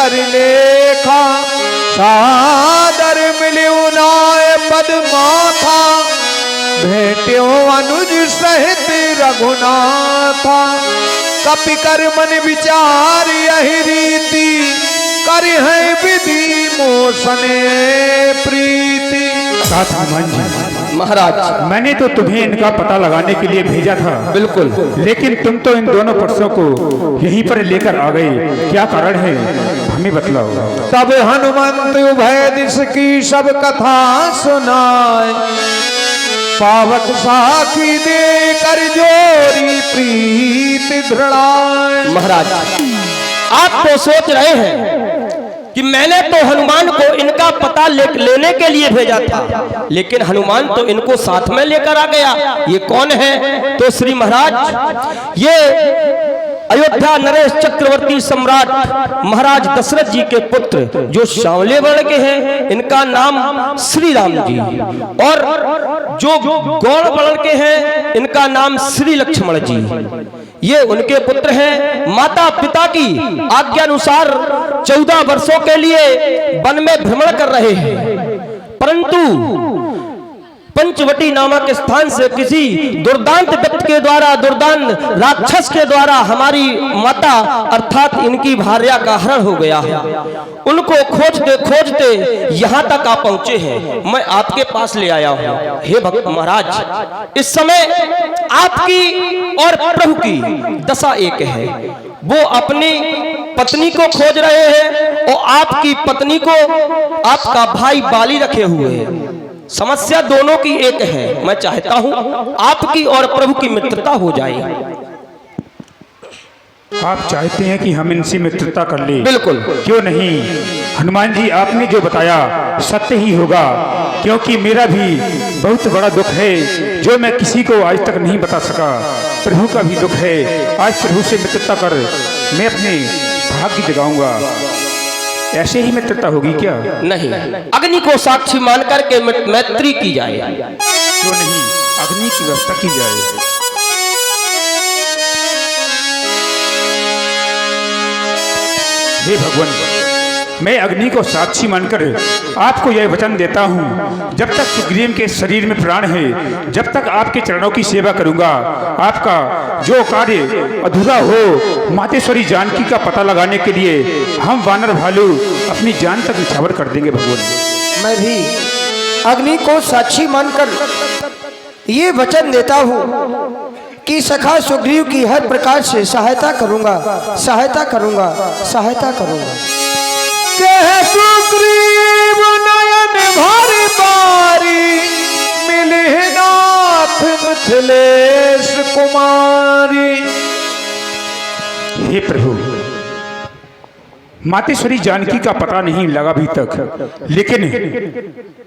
कर लेखा, सादर मिल्यो नाय पद माथा, भेट्यो अनुज सहित रघुनाथा। कपि कर मन विचार यही रीति, कर है विधि मोसने प्रीति। महाराज, मैंने तो तुम्हें इनका पता लगाने के लिए भेजा था। बिल्कुल, लेकिन तुम तो इन दोनों पुरुषों को यहीं पर लेकर आ गए, क्या कारण है हमें बतलाओ। तब हनुमंत उभय दिश की सब कथा सुनाए, पावक साखी दे कर जोरी प्रीत दृढ़ाए। महाराज, आप तो सोच रहे हैं कि मैंने तो हनुमान को इनका पता लेने के लिए भेजा था, लेकिन हनुमान तो इनको साथ में लेकर आ गया। ये कौन है? तो श्री महाराज, ये अयोध्या नरेश चक्रवर्ती सम्राट महाराज दशरथ जी के पुत्र जो सांवले वर्ण के हैं, इनका नाम श्री राम जी, और जो गौड़ वर्ण के हैं, इनका नाम श्री लक्ष्मण जी। ये उनके पुत्र हैं। माता पिता की आज्ञानुसार 14 वर्षों के लिए वन में भ्रमण कर रहे हैं, परंतु पंचवटी नामक स्थान से किसी दुर्दांत व्यक्ति के द्वारा, दुर्दांत राक्षस के द्वारा हमारी माता अर्थात इनकी भार्या का हरण हो गया है। उनको खोजते खोजते यहाँ तक आप पहुंचे हैं, मैं आपके पास ले आया हूँ। हे भक्त महाराज, इस समय आपकी और प्रभु की दशा एक है। वो अपनी पत्नी को खोज रहे हैं और आपकी पत्नी को आपका भाई बाली रखे हुए हैं। समस्या दोनों की एक है। मैं चाहता हूं आपकी और प्रभु की मित्रता हो जाए। आप चाहते हैं कि हम इनसे मित्रता कर ले? बिल्कुल, क्यों नहीं। हनुमान जी, आपने जो बताया सत्य ही होगा, क्योंकि मेरा भी बहुत बड़ा दुख है जो मैं किसी को आज तक नहीं बता सका। प्रभु का भी दुख है। आज प्रभु से मित्रता कर मैं अपने भाग्य जगाऊंगा। ऐसे ही मित्रता होगी क्या? नहीं, अग्नि को साक्षी मान करके मैत्री की जाए। क्यों नहीं, अग्नि की व्यवस्था की जाए। हे भगवान, मैं अग्नि को साक्षी मानकर आपको यह वचन देता हूँ, जब तक सुग्रीव के शरीर में प्राण है, जब तक आपके चरणों की सेवा करूंगा। आपका जो कार्य अधूरा हो, मातेश्वरी जानकी का पता लगाने के लिए हम वानर भालू अपनी जान तक निछावर कर देंगे। भगवान, मैं भी अग्नि को साक्षी मानकर ये वचन देता हूँ कि सखा सुग्रीव की हर प्रकार से सहायता करूंगा, सहायता करूंगा, सहायता करूंगा। कह सुग्रीव नयन भर बारी, मिले नाथ मिथिलेश कुमारी। हे प्रभु, मातेश्वरी जानकी का पता नहीं लगा अभी तक, लेकिन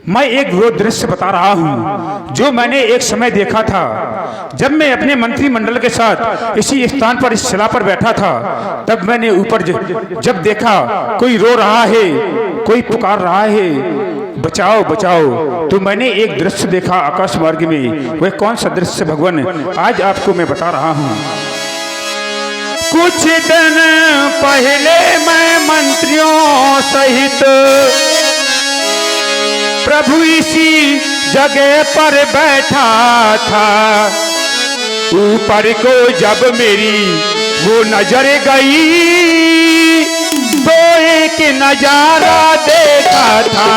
मैं एक वो दृश्य बता रहा हूँ जो मैंने एक समय देखा था। जब मैं अपने मंत्रिमंडल के साथ इसी स्थान पर, इस शिला पर बैठा था, तब मैंने ऊपर जब देखा कोई रो रहा है, कोई पुकार रहा है, बचाओ बचाओ, तो मैंने एक दृश्य देखा आकाश मार्ग में। वह कौन सा दृश्य भगवान, आज आपको मैं बता रहा हूँ। कुछ दिन पहले मैं मंत्रियों सहित प्रभु इसी जगह पर बैठा था। ऊपर को जब मेरी वो नजर गई, तो एक नजारा देखा था।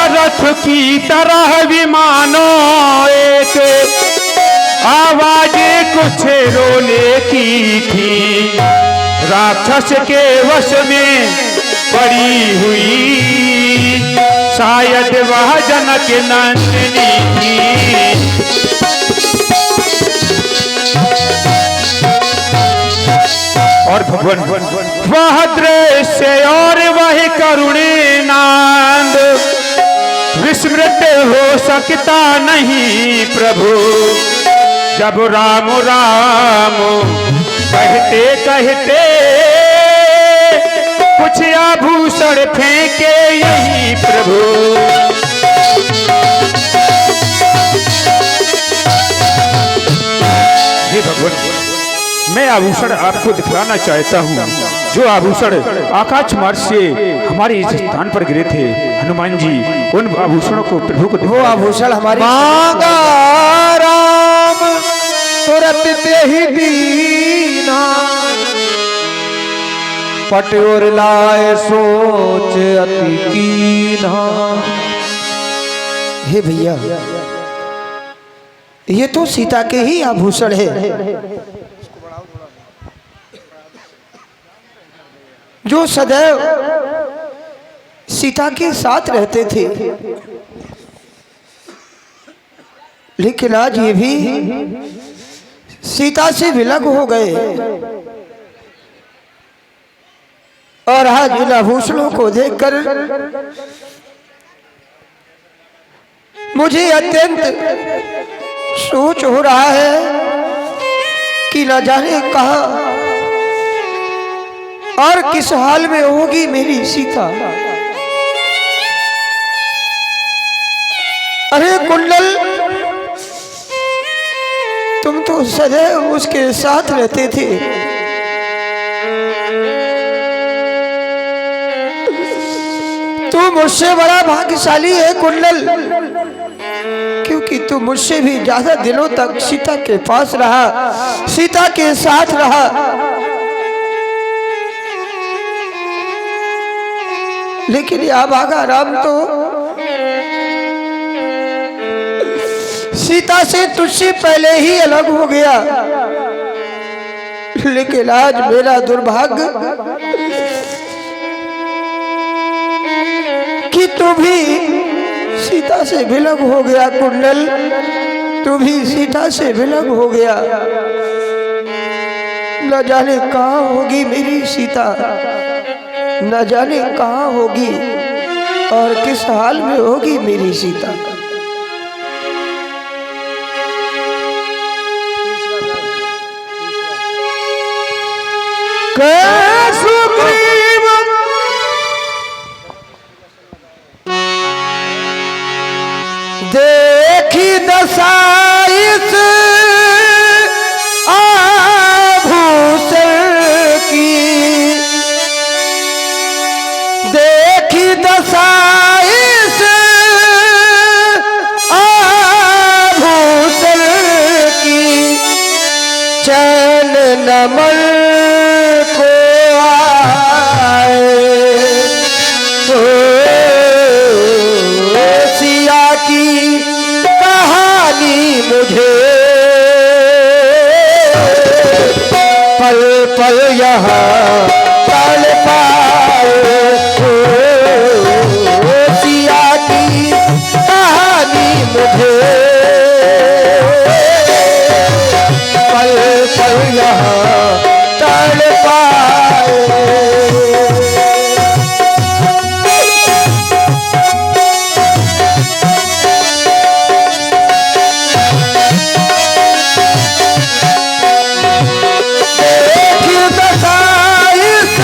रथ की तरह विमानों एक आवाज कुछ रोने की थी। राक्षस के वश में पड़ी हुई, शायद वह जनक नंदिनी थी। और भगवान, वह दृश्य और वह करुणे नांद विस्मृत हो सकता नहीं प्रभु। जब राम राम कहते कहते कुछ आभूषण फेंके यही प्रभु। मैं आभूषण आपको दिखलाना चाहता हूँ, जो आभूषण आकाश मार्ग से हमारे इस स्थान पर गिरे थे। हनुमान जी उन आभूषणों को प्रभु को वो आभूषण हमारी मांगा राम तुरत ते ही दीना, पटोर लाए सोच अति कीन्हा। हे भैया, ये तो सीता के ही आभूषण है, जो सदैव सीता के साथ रहते थे। लेकिन आज ये भी सीता से विलग हो गए और आज इन आभूषणों को देखकर मुझे अत्यंत सोच हो रहा है कि न जाने कहाँ और किस हाल में होगी मेरी सीता। अरे कुंडल, तुम तो सदैव उसके साथ रहते थे, तू मुझसे बड़ा भाग्यशाली है कुंडल, क्योंकि तू मुझसे भी ज्यादा दिनों तक सीता के पास रहा, सीता के साथ रहा। लेकिन यह भागा राम तो सीता से तुझसे पहले ही अलग हो गया। लेकिन आज मेरा दुर्भाग्य कि तू भी सीता से विलग हो गया कुंडल, तू भी सीता से विलग हो गया। न जाने कहाँ होगी मेरी सीता, न जाने कहाँ होगी और किस हाल में होगी मेरी सीता। सुग्रीव देखी दशाइस आभूषण की, देखी दशाइस आभूषण की, चैन नमन को आए सिया की कहानी मुझे पल पल यहाँ पल पाए। सिया की कहानी मुझे पल पल यहाँ तड़ पाए। देखी दशाइस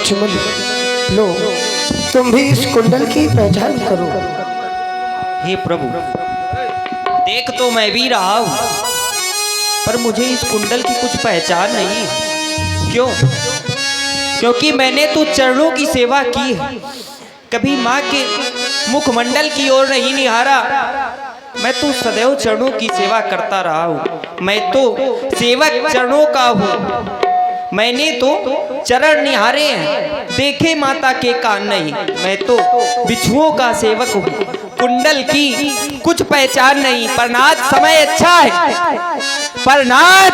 लक्ष्मण, लो तुम भी इस कुंडल की पहचान करो। हे प्रभु, देख तो मैं भी रहा हूं, पर मुझे इस कुंडल की कुछ पहचान नहीं है। क्यों? क्योंकि मैंने तो चरणों की सेवा की है, कभी माँ के मुखमंडल की ओर नहीं निहारा। मैं तो सदैव चरणों की सेवा करता रहा हूँ। मैं तो सेवक चरणों का हूँ। मैंने तो चरण निहारे हैं, देखे माता के कान नहीं। मैं तो बिच्छुओं का सेवक हूँ, कुंडल की कुछ पहचान नहीं। पर नाथ समय अच्छा है, पर नाथ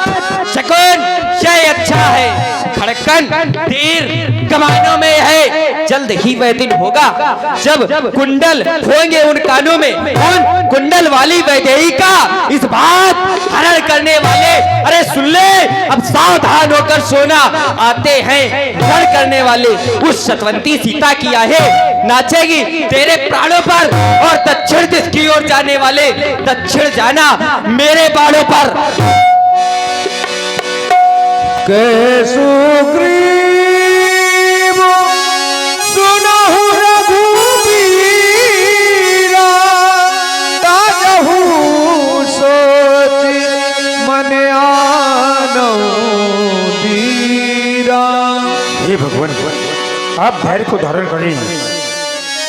शकुन जय अच्छा है। खड़कन तीर कमानों में है, जल्द ही वह दिन होगा जब कुंडल होंगे उन कानों में। उन कुंडल वाली वैदेही का इस बात हरण करने वाले, अरे सुन ले, अब सावधान होकर सोना। आते हैं हरण करने वाले, उस सतवंती सीता की आहें नाचेगी तेरे प्राणों पर, और दक्षिण दिश की ओर जाने वाले दक्षिण जाना मेरे बाणों पर। सुग्रीव सुनहु रघुबीरा, ताजहु सोच मन आनौ धीरा। हे भगवान, आप धैर्य को धारण करें।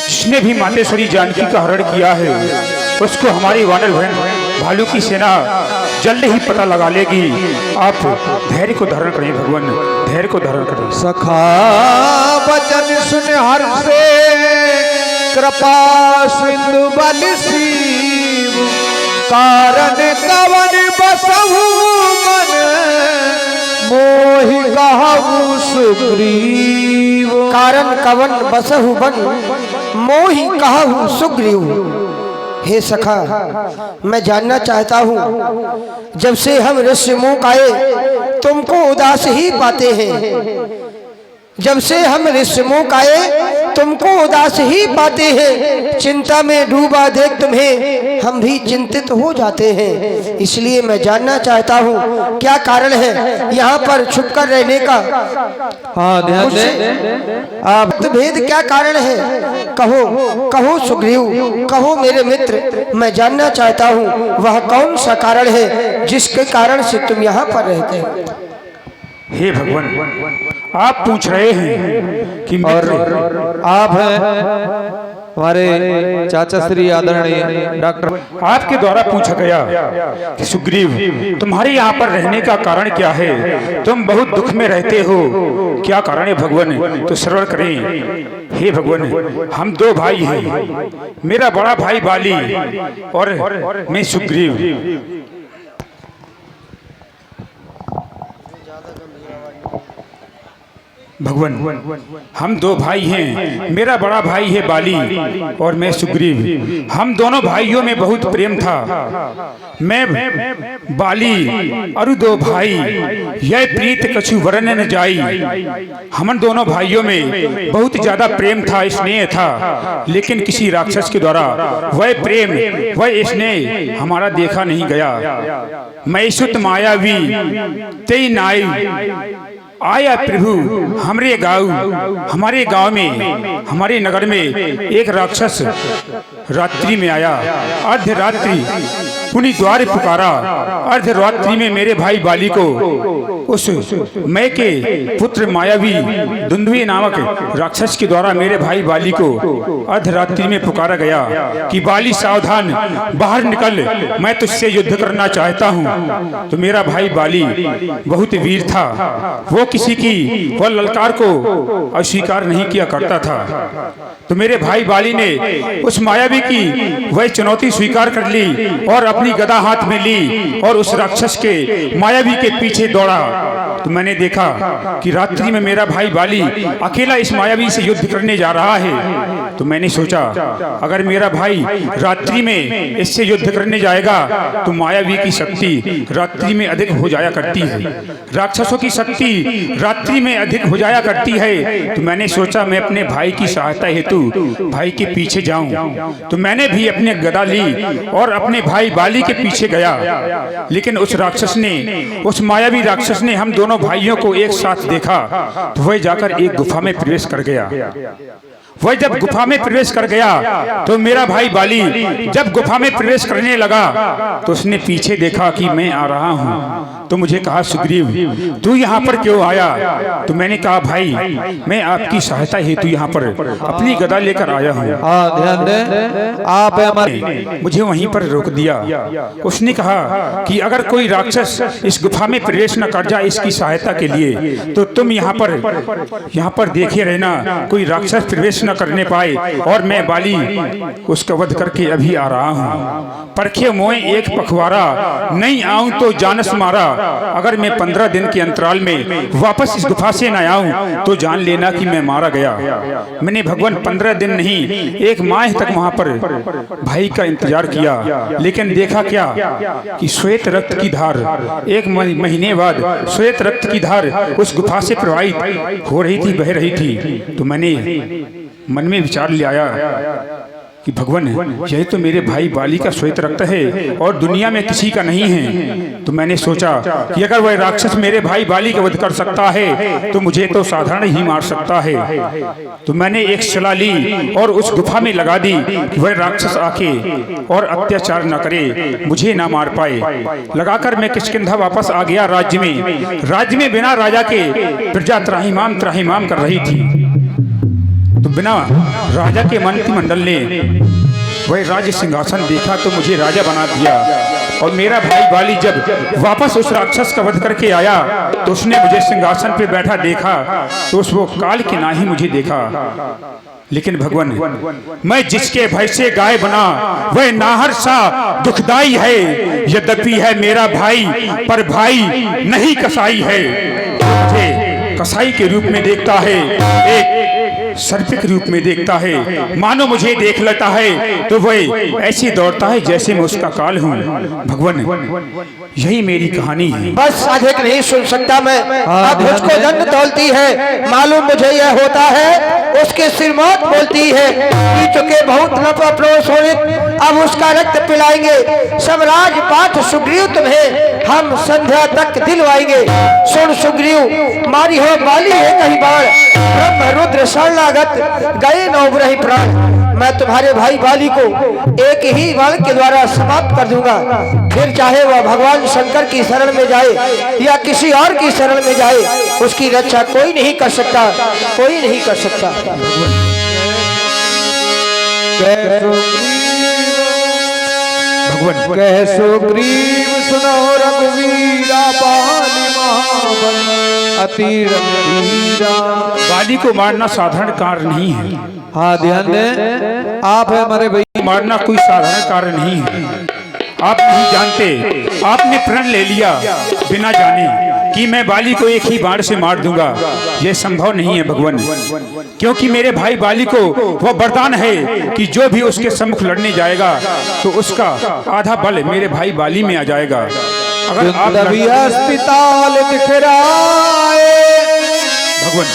जिसने भी मातेश्वरी जानकी का हरण किया है, उसको हमारी वानर बहन भालू की सेना जल्द ही पता लगा लेगी। आप धैर्य को धारण करें भगवान, धैर्य को धारण करें। सखा बचन सुन हर्षे, कृपा सिंधु बल सीव, कारण कवन बसहु मन, मोहि कहु सुग्रीव। कारण कवन बसहु बन, मोहि कहु सुग्रीव। हे सखा, मैं जानना चाहता हूँ, जब से हम ऋषिमुख आए तुमको उदास ही पाते हैं। जब से हम ऋषिमुख आए तुमको उदास ही पाते हैं। चिंता में डूबा देख तुम्हें हम भी चिंतित हो जाते हैं। इसलिए मैं जानना चाहता हूँ, क्या कारण है यहाँ पर छुपकर रहने का? हाँ, ध्यान दे। आप भेद क्या कारण है? कहो कहो सुग्रीव, कहो मेरे मित्र, मैं जानना चाहता हूँ वह कौन सा कारण है जिसके कारण से तुम यहाँ पर रहते हैं। हे भगवान, आप पूछ रहे हैं कि और आप हैं हमारे चाचा श्री आदरणीय डॉक्टर। आपके द्वारा पूछा गया कि सुग्रीव, तुम्हारे यहाँ पर रहने का कारण क्या है? तुम बहुत दुख में रहते हो, क्या कारण है भगवान? तो श्रवण करें। हे भगवान, हम दो भाई हैं, मेरा बड़ा भाई बाली और मैं सुग्रीव। भगवान, हम दो भाई हैं, मेरा बड़ा भाई है बाली और मैं सुग्रीव। हम दोनों भाइयों में बहुत प्रेम था। मैं बाली और दो भाई, यह प्रीत कछु वर्णन न जाई। हम दोनों भाइयों में बहुत ज्यादा प्रेम था, स्नेह था, लेकिन किसी राक्षस के द्वारा वह प्रेम, वह स्नेह हमारा देखा नहीं गया। मैं सुत मायावी तेई नाई आया प्रभु हमारे गांव में, हमारे नगर में एक राक्षस रात्रि में आया। अर्धरात्रि पुनि द्वार पुकारा। अर्धरात्रि में मेरे भाई बाली को उस मैं के पुत्र मायावी दुंदुभि नामक राक्षस के द्वारा मेरे भाई बाली को अर्धरात्रि में पुकारा गया कि बाली सावधान, बाहर निकल, मैं तुझसे युद्ध करना चाहता हूँ। तो मेरा भाई बाली बहुत वीर था, वो किसी की वह ललकार को अस्वीकार नहीं किया करता था। तो मेरे भाई बाली ने उस मायावी की वह चुनौती स्वीकार कर ली और अपनी गदा हाथ में ली और उस राक्षस के मायावी के पीछे दौड़ा। तो मैंने देखा कि रात्रि में मेरा भाई बाली अकेला इस मायावी से युद्ध करने जा रहा है। तो मैंने सोचा अगर मेरा भाई रात्रि में इससे युद्ध करने जाएगा तो मायावी की शक्ति रात्रि में अधिक हो जाया करती है, राक्षसों की शक्ति रात्रि में अधिक हो जाया करती है। तो मैंने सोचा मैं अपने भाई की सहायता हेतु भाई के पीछे जाऊं। तो मैंने भी अपने गदा ली और अपने भाई बाली के पीछे गया। लेकिन उस राक्षस ने, उस मायावी राक्षस ने हम दोनों दोनों भाइयों को एक साथ देखा तो वह जाकर एक गुफा में प्रवेश कर गया। वह जब गुफा में प्रवेश कर गया तो मेरा भाई बाली जब गुफा में प्रवेश करने लगा तो उसने पीछे देखा कि मैं आ रहा हूँ। तो मुझे कहा, सुग्रीव तू यहाँ पर क्यों आया? तो मैंने कहा, भाई मैं आपकी सहायता हेतु यहाँ पर अपनी गदा लेकर आया हूँ। हाँ ध्यान दें, आप है हमारे। मुझे वहीं पर रोक दिया। उसने कहा कि अगर कोई राक्षस इस गुफा में प्रवेश न कर जाए इसकी सहायता के लिए तो तुम यहाँ पर देखे रहना, कोई राक्षस प्रवेश न करने पाए और मैं बाली उसका वध करके अभी आ रहा हूँ। परखे मोए एक पखवारा, नहीं आऊं तो जानस मारा। अगर मैं 15 दिन के अंतराल में वापस इस गुफा से न आऊं तो जान लेना कि मैं मारा गया। मैंने भगवान 15 दिन नहीं 1 माह तक वहां पर भाई का इंतजार किया, लेकिन देखा क्या कि श्वेत रक्त की धार 1 महीने बाद श्वेत रक्त की धार उस गुफा से प्रवाहित हो रही थी, बह रही थी। तो मैंने मन में विचार ले आया कि भगवान यही तो मेरे भाई बाली का श्वेत रक्त है और दुनिया में किसी का नहीं है। तो मैंने सोचा कि अगर वह राक्षस मेरे भाई बाली का वध कर सकता है तो मुझे तो साधारण ही मार सकता है। तो मैंने एक शिला ली और उस गुफा में लगा दी कि वह राक्षस आके और अत्याचार न करे, मुझे ना मार पाए। लगाकर मैं किष्किंधा वापस आ गया राज्य में बिना राजा के प्रजा त्राहिमाम कर रही थी। तो बिना राजा के मंत्रिमंडल ने वह राज्य सिंहासन देखा तो मुझे राजा बना दिया। और मेरा भाई बाली जब वापस उस राक्षस का वध करके आया तो उसने मुझे सिंहासन पे बैठा देखा तो उस वो काल के ना ही मुझे देखा। लेकिन भगवान मैं जिसके भय से गाय बना वह नाहर सा दुखदाई है। यद्यपि है मेरा भाई पर भाई नहीं कसाई है। मुझे कसाई के रूप में देखता है, एक सर्पिक रूप में देखता है, मानो मुझे देख लेता है तो वह ऐसे दौड़ता है जैसे मैं उसका काल हूँ। भगवान यही मेरी कहानी है। बस अधिक नहीं सुन सकता मैं। अब मुझको दंड तौलती है, मालूम मुझे यह होता है उसके सिर मौत बोलती है। पी चुके बहुत नपरोस होने, अब उसका रक्त पिलाएंगे। सब राजपाठ सुग्रीव तुम्हें हम संध्या तक दिलवाएंगे। सुन सुग्रीव मारी हो बाली है कहीं बार, ब्रह्म रुद्र शरणागत गए नौग्रही प्राण। मैं तुम्हारे भाई बाली को एक ही बाण के द्वारा समाप्त कर दूंगा। फिर चाहे वह भगवान शंकर की शरण में जाए या किसी और की शरण में जाए, उसकी रक्षा कोई नहीं कर सकता, कोई नहीं कर सकता। भगवान कह सुग्रीव सुनो रघुवीरा, बाली महाबल अति रघुवीरा। बाली को मारना साधारण कार्य नहीं है। हाँ ध्यान दें, आप है हमारे भाई। मारना कोई साधारण कार्य नहीं है। आप नहीं जानते, आपने प्रण ले लिया बिना जाने कि मैं बाली को एक ही बाण से मार दूंगा। यह संभव नहीं है भगवान, क्योंकि मेरे भाई बाली को वह वरदान है कि जो भी उसके सम्मुख लड़ने जाएगा तो उसका आधा बल मेरे भाई बाली में आ जाएगा। अगर आप अस्पताल दिखराए भगवान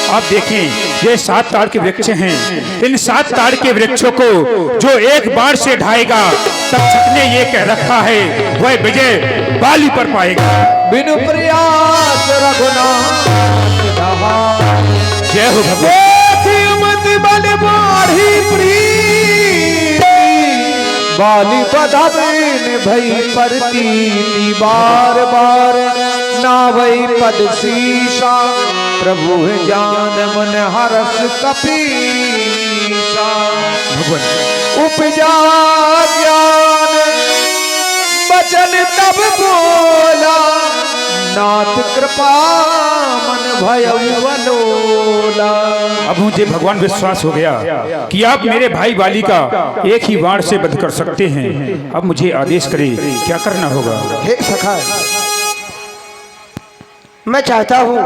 आप देखें ये 7 ताड़ के वृक्ष हैं। इन 7 ताड़ के वृक्षों को जो एक बार से ढाएगा तक्षक ने ये कह रखा है वह विजय बाली पर पाएगा। बिनु प्रयास रघुनाथ जय हो भगवान। मति बल बाढ़ी प्रीति, बाली बधावेन भई प्रतीति। बार बार नावई पद शीशा, प्रभु जान मन हरस कपीसा। भगवान उपजा ज्ञान बचन तब बोला, नाथ कृपा मन भयलोला। अब मुझे भगवान विश्वास हो गया कि आप मेरे भाई बाली का एक ही बाण से वध कर सकते हैं। अब मुझे आदेश करें क्या करना होगा। हे सखा, मैं चाहता हूं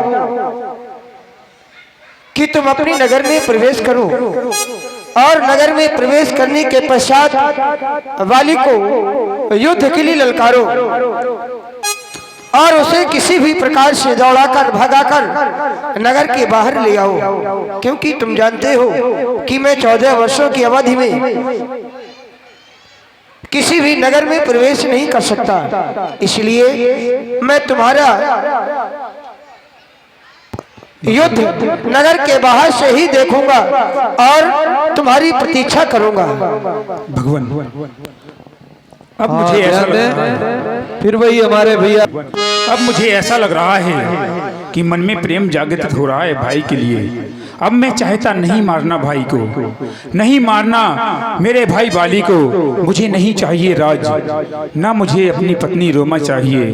कि तुम अपनी नगर में प्रवेश करो और नगर में प्रवेश करने के पश्चात वाली को युद्ध के लिए ललकारो और उसे किसी भी प्रकार से दौड़ाकर भगाकर नगर के बाहर ले आओ। क्योंकि तुम जानते हो कि मैं 14 वर्षों की अवधि में किसी भी नगर में प्रवेश नहीं कर सकता। इसलिए मैं तुम्हारा युद्ध नगर के बाहर से ही देखूंगा और तुम्हारी प्रतीक्षा करूंगा। भगवान, अब मुझे ऐसा फिर वही हमारे भैया, अब मुझे ऐसा लग रहा है कि मन में प्रेम जागृत हो रहा है भाई के लिए। अब मैं चाहता नहीं मारना भाई को, नहीं मारना मेरे भाई बाली को। मुझे नहीं चाहिए राज, ना मुझे अपनी पत्नी रोमा चाहिए।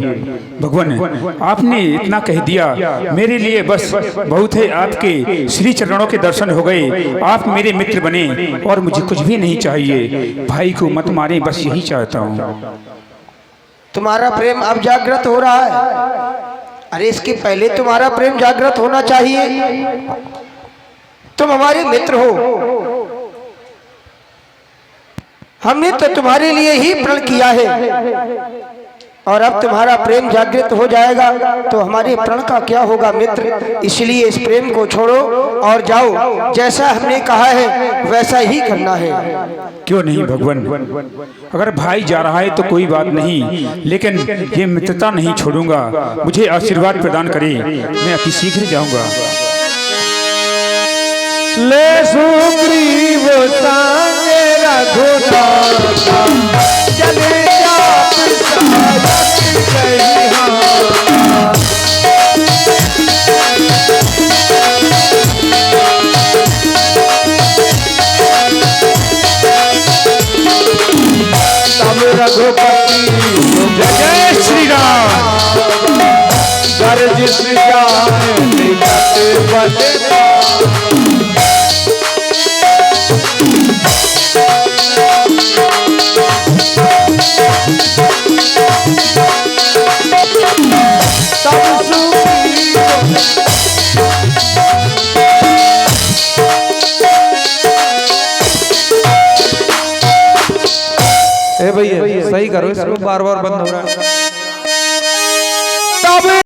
भगवान, आपने इतना कह दिया मेरे लिए बस बहुत है। आपके श्री चरणों के दर्शन हो गए, आप मेरे मित्र बने और मुझे कुछ भी नहीं चाहिए। भाई को मत मारे, बस यही चाहता हूँ। तुम्हारा प्रेम अब जागृत हो रहा है। अरे इसके पहले तुम्हारा प्रेम जागृत होना चाहिए। तुम हमारे मित्र हो, हमने तो तुम्हारे लिए ही प्रण किया है और अब तुम्हारा प्रेम जागृत हो जाएगा तो हमारे प्रण का क्या होगा मित्र। इसलिए इस प्रेम को छोड़ो और जाओ, जैसा हमने कहा है वैसा ही करना है। क्यों नहीं भगवान, अगर भाई जा रहा है तो कोई बात नहीं, लेकिन ये मित्रता नहीं छोड़ूंगा। मुझे आशीर्वाद प्रदान करे, मैं अति शीघ्र जाऊंगा। ले सुग्रीव संगे रघुनाथा, चले जात सारथी कहिया। तब रघुपति जय श्री राम। गर्ज जाए निकट बजना। ए भैया सही करो, इसको बार बार बंद हो रहा है।